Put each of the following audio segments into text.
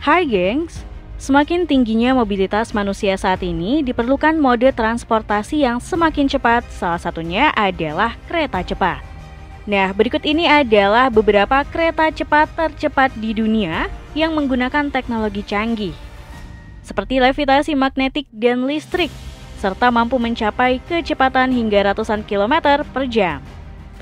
Hai gengs, semakin tingginya mobilitas manusia saat ini diperlukan mode transportasi yang semakin cepat, salah satunya adalah kereta cepat. Nah, berikut ini adalah beberapa kereta cepat tercepat di dunia yang menggunakan teknologi canggih, seperti levitasi magnetik dan listrik, serta mampu mencapai kecepatan hingga ratusan kilometer per jam.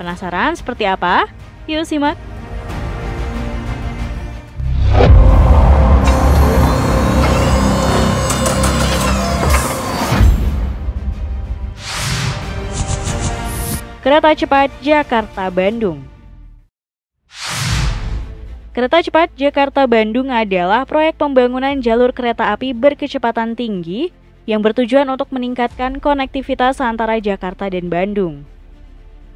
Penasaran seperti apa? Yuk simak! Kereta cepat Jakarta-Bandung. Kereta cepat Jakarta-Bandung adalah proyek pembangunan jalur kereta api berkecepatan tinggi yang bertujuan untuk meningkatkan konektivitas antara Jakarta dan Bandung.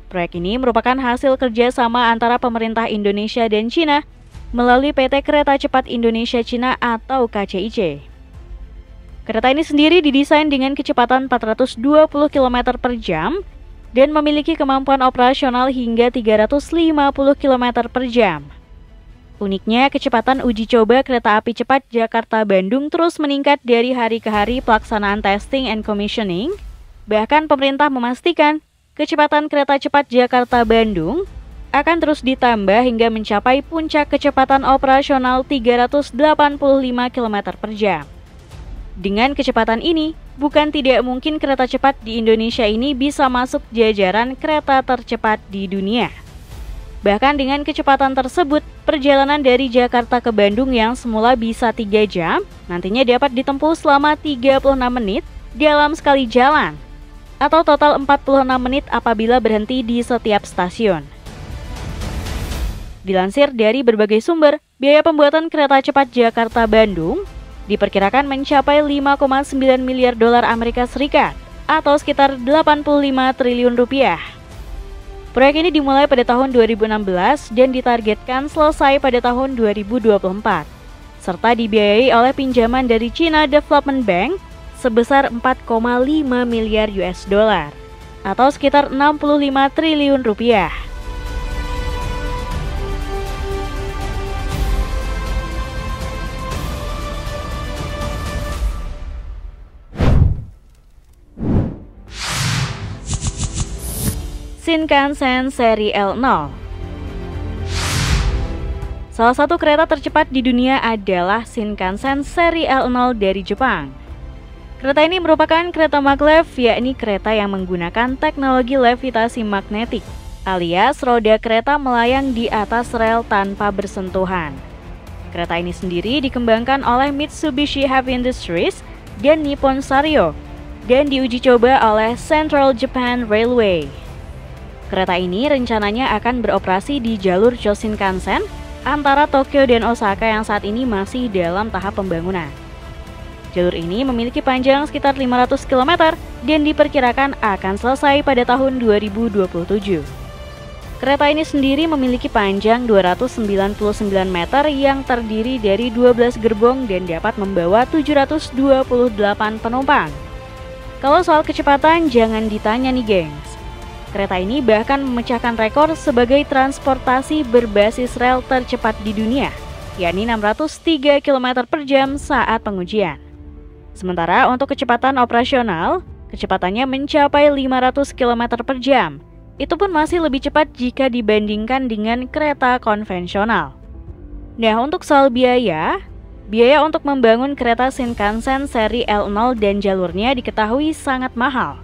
Proyek ini merupakan hasil kerjasama antara pemerintah Indonesia dan Cina melalui PT Kereta Cepat Indonesia Cina atau KCIC. Kereta ini sendiri didesain dengan kecepatan 420 km per jam dan memiliki kemampuan operasional hingga 350 km per jam. Uniknya, kecepatan uji coba kereta api cepat Jakarta-Bandung terus meningkat dari hari ke hari pelaksanaan testing and commissioning. Bahkan pemerintah memastikan kecepatan kereta cepat Jakarta-Bandung akan terus ditambah hingga mencapai puncak kecepatan operasional 385 km per jam. Dengan kecepatan ini, bukan tidak mungkin kereta cepat di Indonesia ini bisa masuk jajaran kereta tercepat di dunia. Bahkan dengan kecepatan tersebut, perjalanan dari Jakarta ke Bandung yang semula bisa 3 jam, nantinya dapat ditempuh selama 36 menit dalam sekali jalan, atau total 46 menit apabila berhenti di setiap stasiun. Dilansir dari berbagai sumber, biaya pembuatan kereta cepat Jakarta-Bandung diperkirakan mencapai 5,9 miliar dolar Amerika Serikat atau sekitar 85 triliun rupiah. Proyek ini dimulai pada tahun 2016 dan ditargetkan selesai pada tahun 2024, serta dibiayai oleh pinjaman dari China Development Bank sebesar 4,5 miliar US dollar atau sekitar 65 triliun rupiah. Shinkansen seri L0. Salah satu kereta tercepat di dunia adalah Shinkansen seri L0 dari Jepang. Kereta ini merupakan kereta maglev, yakni kereta yang menggunakan teknologi levitasi magnetik, alias roda kereta melayang di atas rel tanpa bersentuhan. Kereta ini sendiri dikembangkan oleh Mitsubishi Heavy Industries dan Nippon Sanyo dan diuji coba oleh Central Japan Railway. Kereta ini rencananya akan beroperasi di jalur Choshinkansen antara Tokyo dan Osaka yang saat ini masih dalam tahap pembangunan. Jalur ini memiliki panjang sekitar 500 km dan diperkirakan akan selesai pada tahun 2027. Kereta ini sendiri memiliki panjang 299 meter yang terdiri dari 12 gerbong dan dapat membawa 728 penumpang. Kalau soal kecepatan jangan ditanya nih gengs. Kereta ini bahkan memecahkan rekor sebagai transportasi berbasis rel tercepat di dunia, yakni 603 km per jam saat pengujian. Sementara untuk kecepatan operasional, kecepatannya mencapai 500 km per jam. Itu pun masih lebih cepat jika dibandingkan dengan kereta konvensional. Nah, untuk soal biaya untuk membangun kereta Shinkansen seri L0 dan jalurnya diketahui sangat mahal.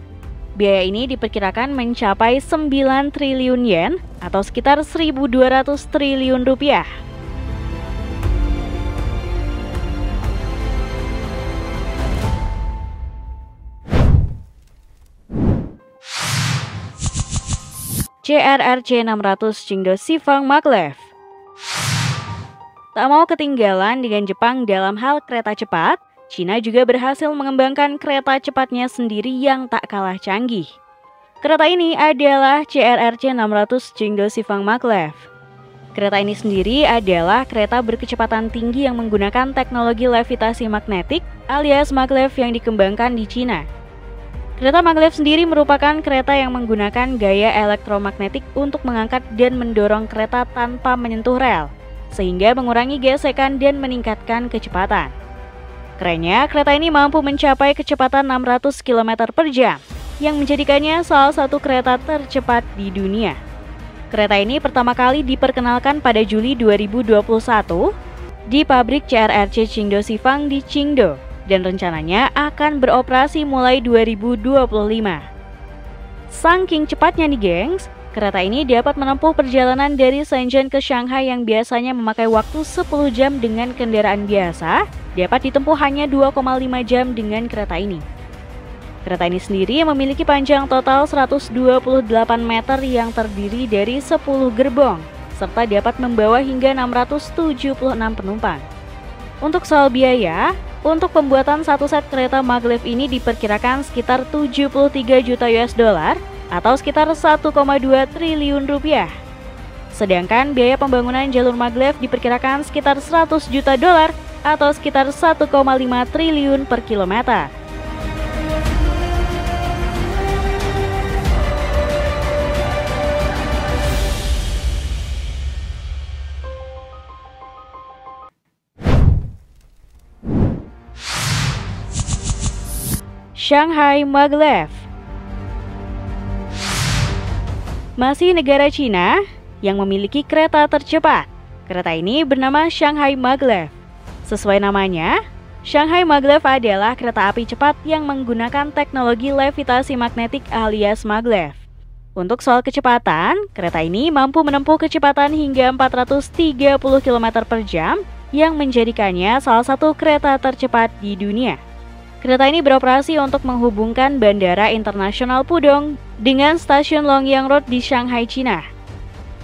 Biaya ini diperkirakan mencapai 9 triliun yen atau sekitar 1.200 triliun rupiah. CRRC 600 Chingdo Shifang Maglev. Tak mau ketinggalan dengan Jepang dalam hal kereta cepat, Cina juga berhasil mengembangkan kereta cepatnya sendiri yang tak kalah canggih. Kereta ini adalah CRRC 600 Chingdo Shifang Maglev. Kereta ini sendiri adalah kereta berkecepatan tinggi yang menggunakan teknologi levitasi magnetik alias maglev yang dikembangkan di Cina. Kereta maglev sendiri merupakan kereta yang menggunakan gaya elektromagnetik untuk mengangkat dan mendorong kereta tanpa menyentuh rel. sehingga mengurangi gesekan dan meningkatkan kecepatan. Kerennya, kereta ini mampu mencapai kecepatan 600 km per jam, yang menjadikannya salah satu kereta tercepat di dunia. Kereta ini pertama kali diperkenalkan pada Juli 2021 di pabrik CRRC Qingdao Xifang di Qingdao, dan rencananya akan beroperasi mulai 2025. Saking cepatnya nih gengs, kereta ini dapat menempuh perjalanan dari Shenzhen ke Shanghai yang biasanya memakai waktu 10 jam dengan kendaraan biasa, dapat ditempuh hanya 2,5 jam dengan kereta ini. Kereta ini sendiri memiliki panjang total 128 meter yang terdiri dari 10 gerbong, serta dapat membawa hingga 676 penumpang. Untuk soal biaya, untuk pembuatan satu set kereta maglev ini diperkirakan sekitar 73 juta US dollar atau sekitar 1,2 triliun rupiah. Sedangkan biaya pembangunan jalur maglev diperkirakan sekitar 100 juta dolar atau sekitar 1,5 triliun per kilometer. Shanghai Maglev. Masih negara Cina yang memiliki kereta tercepat. Kereta ini bernama Shanghai Maglev. Sesuai namanya, Shanghai Maglev adalah kereta api cepat yang menggunakan teknologi levitasi magnetik alias maglev. Untuk soal kecepatan, kereta ini mampu menempuh kecepatan hingga 430 km per jam yang menjadikannya salah satu kereta tercepat di dunia. Kereta ini beroperasi untuk menghubungkan Bandara Internasional Pudong dengan Stasiun Longyang Road di Shanghai, Cina.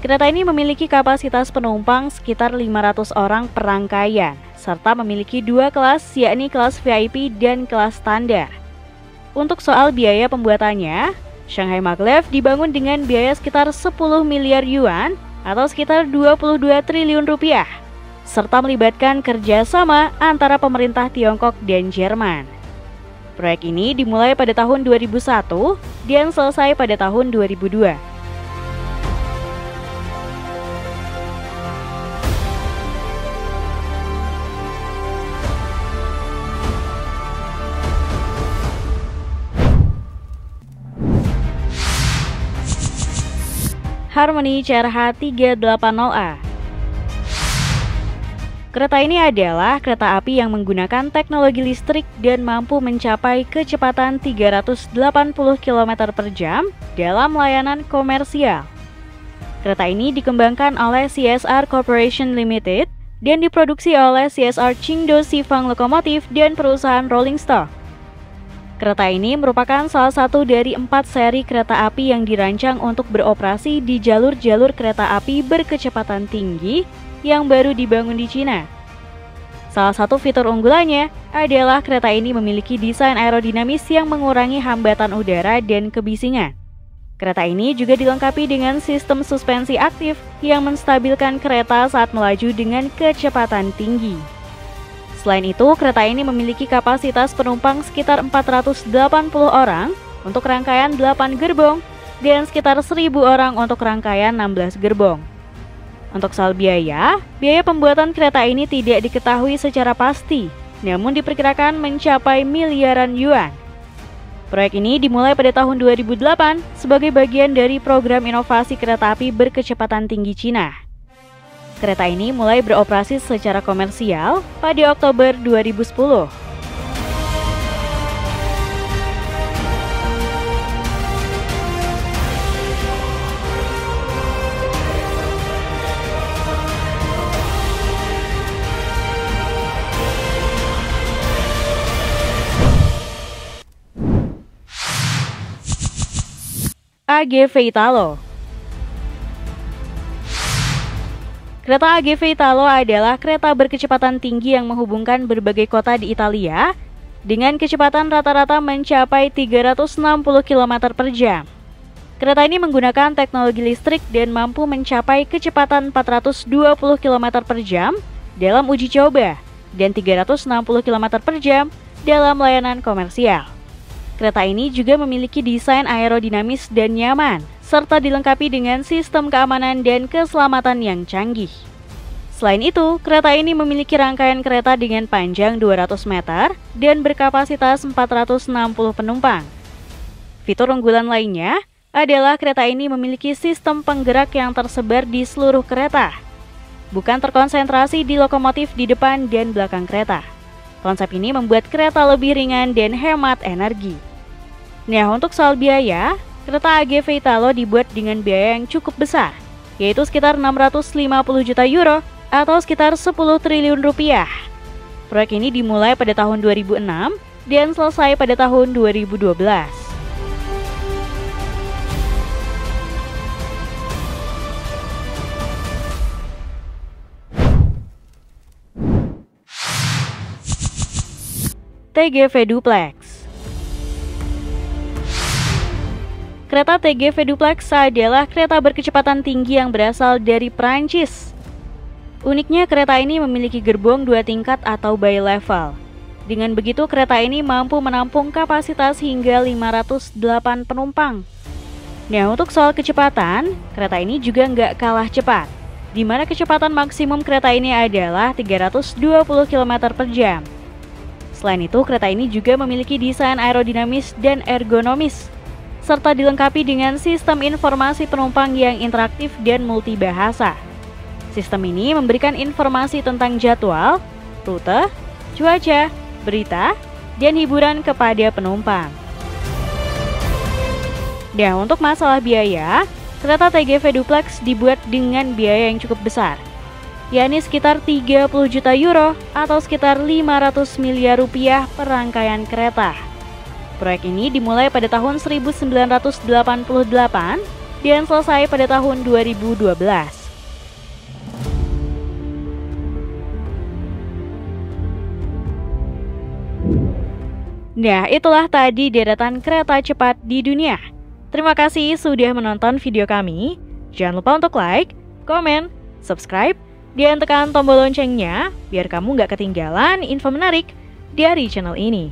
Kereta ini memiliki kapasitas penumpang sekitar 500 orang per rangkaian, serta memiliki dua kelas, yakni kelas VIP dan kelas standar. Untuk soal biaya pembuatannya, Shanghai Maglev dibangun dengan biaya sekitar 10 miliar yuan atau sekitar 22 triliun rupiah, serta melibatkan kerjasama antara pemerintah Tiongkok dan Jerman. Proyek ini dimulai pada tahun 2001 dan selesai pada tahun 2002. Harmony CRH 380A. Kereta ini adalah kereta api yang menggunakan teknologi listrik dan mampu mencapai kecepatan 380 km per jam dalam layanan komersial. Kereta ini dikembangkan oleh CSR Corporation Limited dan diproduksi oleh CSR Qingdao Xifang Lokomotif dan perusahaan Rolling Stock. Kereta ini merupakan salah satu dari 4 seri kereta api yang dirancang untuk beroperasi di jalur-jalur kereta api berkecepatan tinggi yang baru dibangun di Cina. Salah satu fitur unggulannya adalah kereta ini memiliki desain aerodinamis yang mengurangi hambatan udara dan kebisingan. Kereta ini juga dilengkapi dengan sistem suspensi aktif yang menstabilkan kereta saat melaju dengan kecepatan tinggi. Selain itu, kereta ini memiliki kapasitas penumpang sekitar 480 orang untuk rangkaian 8 gerbong dan sekitar 1.000 orang untuk rangkaian 16 gerbong. Untuk soal biaya pembuatan kereta ini tidak diketahui secara pasti, namun diperkirakan mencapai miliaran yuan. Proyek ini dimulai pada tahun 2008 sebagai bagian dari program inovasi kereta api berkecepatan tinggi Cina. Kereta ini mulai beroperasi secara komersial pada Oktober 2010. AGV Italo. Kereta AGV Italo adalah kereta berkecepatan tinggi yang menghubungkan berbagai kota di Italia dengan kecepatan rata-rata mencapai 360 km per jam. Kereta ini menggunakan teknologi listrik dan mampu mencapai kecepatan 420 km per jam dalam uji coba dan 360 km per jam dalam layanan komersial. Kereta ini juga memiliki desain aerodinamis dan nyaman, serta dilengkapi dengan sistem keamanan dan keselamatan yang canggih. Selain itu, kereta ini memiliki rangkaian kereta dengan panjang 200 meter dan berkapasitas 460 penumpang. Fitur unggulan lainnya adalah kereta ini memiliki sistem penggerak yang tersebar di seluruh kereta, bukan terkonsentrasi di lokomotif di depan dan belakang kereta. Konsep ini membuat kereta lebih ringan dan hemat energi. Nah, untuk soal biaya, kereta AGV Italo dibuat dengan biaya yang cukup besar, yaitu sekitar 650 juta euro atau sekitar 10 triliun rupiah. Proyek ini dimulai pada tahun 2006 dan selesai pada tahun 2012. TGV Duplex. Kereta TGV Duplex adalah kereta berkecepatan tinggi yang berasal dari Prancis. Uniknya, kereta ini memiliki gerbong 2 tingkat atau bi-level. Dengan begitu, kereta ini mampu menampung kapasitas hingga 508 penumpang. Nah, untuk soal kecepatan, kereta ini juga nggak kalah cepat, di mana kecepatan maksimum kereta ini adalah 320 km per jam. Selain itu, kereta ini juga memiliki desain aerodinamis dan ergonomis, serta dilengkapi dengan sistem informasi penumpang yang interaktif dan multibahasa. Sistem ini memberikan informasi tentang jadwal, rute, cuaca, berita, dan hiburan kepada penumpang. Nah, untuk masalah biaya, kereta TGV Duplex dibuat dengan biaya yang cukup besar, yakni sekitar 30 juta euro atau sekitar 500 miliar rupiah per rangkaian kereta. Proyek ini dimulai pada tahun 1988 dan selesai pada tahun 2012. Nah, itulah tadi deretan kereta cepat di dunia. Terima kasih sudah menonton video kami. Jangan lupa untuk like, komen, subscribe, dan tekan tombol loncengnya biar kamu nggak ketinggalan info menarik dari channel ini.